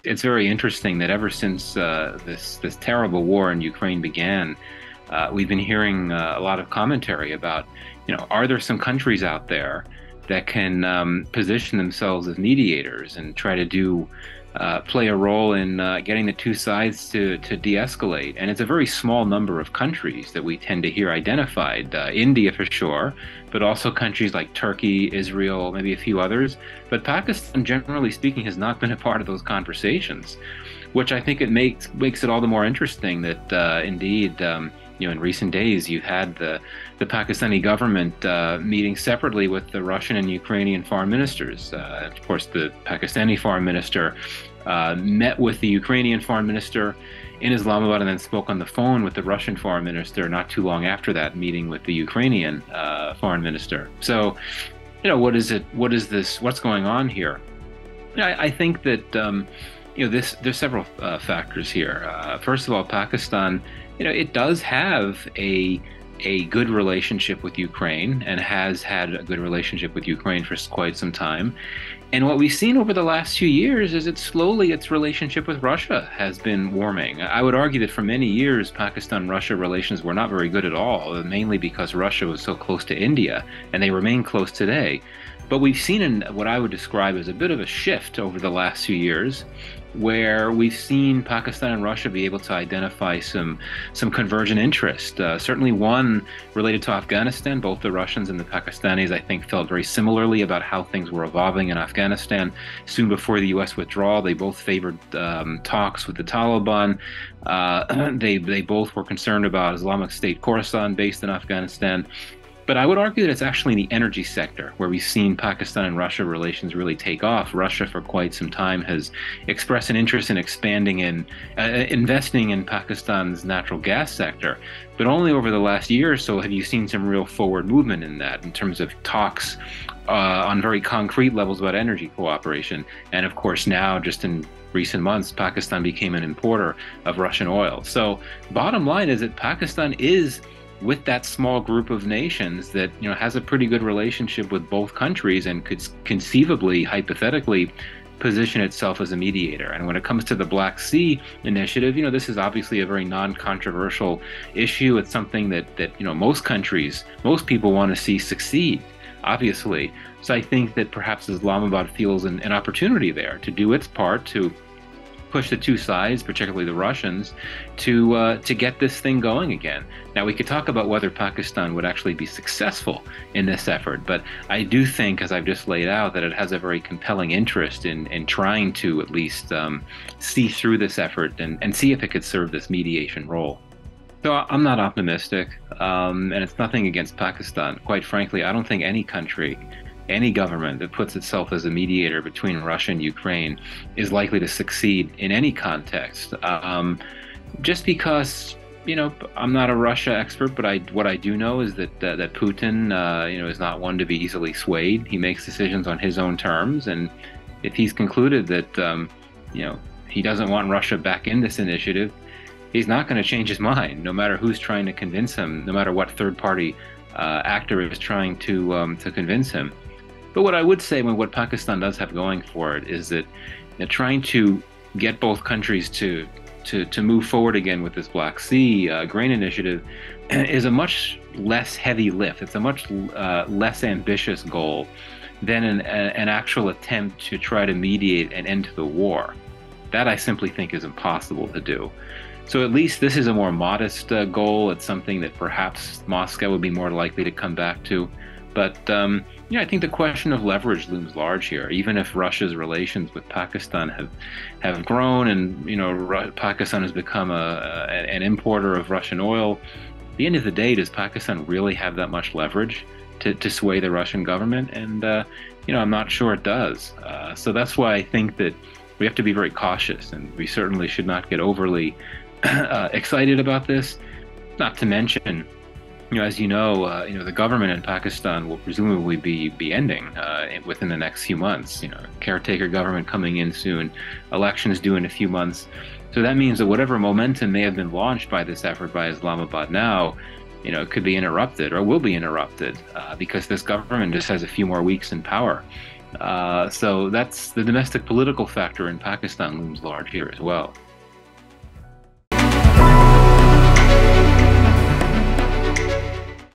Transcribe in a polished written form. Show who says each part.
Speaker 1: It's very interesting that ever since this terrible war in Ukraine began, we've been hearing a lot of commentary about, are there some countries out there that can position themselves as mediators and try to play a role in getting the two sides to de-escalate. And it's a very small number of countries that we tend to hear identified. India for sure, but also countries like Turkey, Israel, maybe a few others. But Pakistan, generally speaking, has not been a part of those conversations, which I think it makes it all the more interesting that indeed. In recent days, you've had the Pakistani government meeting separately with the Russian and Ukrainian foreign ministers. Of course, the Pakistani foreign minister met with the Ukrainian foreign minister in Islamabad and then spoke on the phone with the Russian foreign minister not too long after that meeting with the Ukrainian foreign minister. So, what is it? What is this? What's going on here? I think that there's several factors here. First of all, Pakistan, it does have a good relationship with Ukraine and has had a good relationship with Ukraine for quite some time. And what we've seen over the last few years is its relationship with Russia has been warming. I would argue that for many years, Pakistan-Russia relations were not very good at all, mainly because Russia was so close to India, and they remain close today. But we've seen what I would describe as a bit of a shift over the last few years, where we've seen Pakistan and Russia be able to identify some convergent interest. Certainly one related to Afghanistan. Both the Russians and the Pakistanis, I think, felt very similarly about how things were evolving in Afghanistan. Soon before the U.S. withdrawal, they both favored talks with the Taliban. They both were concerned about Islamic State Khorasan based in Afghanistan. But I would argue that it's actually in the energy sector where we've seen Pakistan and Russia relations really take off. Russia, for quite some time, has expressed an interest in expanding and investing in Pakistan's natural gas sector. But only over the last year or so have you seen some real forward movement in that, in terms of talks on very concrete levels about energy cooperation. And of course, now, just in recent months, Pakistan became an importer of Russian oil. So bottom line is that Pakistan is, with that small group of nations that has a pretty good relationship with both countries and could conceivably, hypothetically, position itself as a mediator. And when it comes to the Black Sea initiative, this is obviously a very non-controversial issue. It's something that most people want to see succeed, obviously. So I think that perhaps Islamabad feels an opportunity there to do its part to push the two sides, particularly the Russians, to get this thing going again. Now, we could talk about whether Pakistan would actually be successful in this effort, but I do think, as I've just laid out, that it has a very compelling interest in trying to at least see through this effort and see if it could serve this mediation role. So I'm not optimistic, and it's nothing against Pakistan. Quite frankly, I don't think any government that puts itself as a mediator between Russia and Ukraine is likely to succeed in any context. Just because, I'm not a Russia expert, but what I do know is that Putin, is not one to be easily swayed. He makes decisions on his own terms, and if he's concluded that, he doesn't want Russia back in this initiative, he's not going to change his mind, no matter who's trying to convince him, no matter what third-party actor is trying to convince him. But what I would say, what Pakistan does have going for it, is that trying to get both countries to move forward again with this Black Sea grain initiative is a much less heavy lift. It's a much less ambitious goal than an actual attempt to try to mediate an end to the war. That I simply think is impossible to do. So at least this is a more modest goal. It's something that perhaps Moscow would be more likely to come back to. But I think the question of leverage looms large here. Even if Russia's relations with Pakistan have grown, and Pakistan has become an importer of Russian oil, at the end of the day, does Pakistan really have that much leverage to sway the Russian government? And I'm not sure it does. So that's why I think that we have to be very cautious, and we certainly should not get overly excited about this. Not to mention, as the government in Pakistan will presumably be ending within the next few months. Caretaker government coming in soon, elections due in a few months. So that means that whatever momentum may have been launched by this effort by Islamabad now, it could be interrupted or will be interrupted because this government just has a few more weeks in power. So that's the domestic political factor in Pakistan looms large here as well.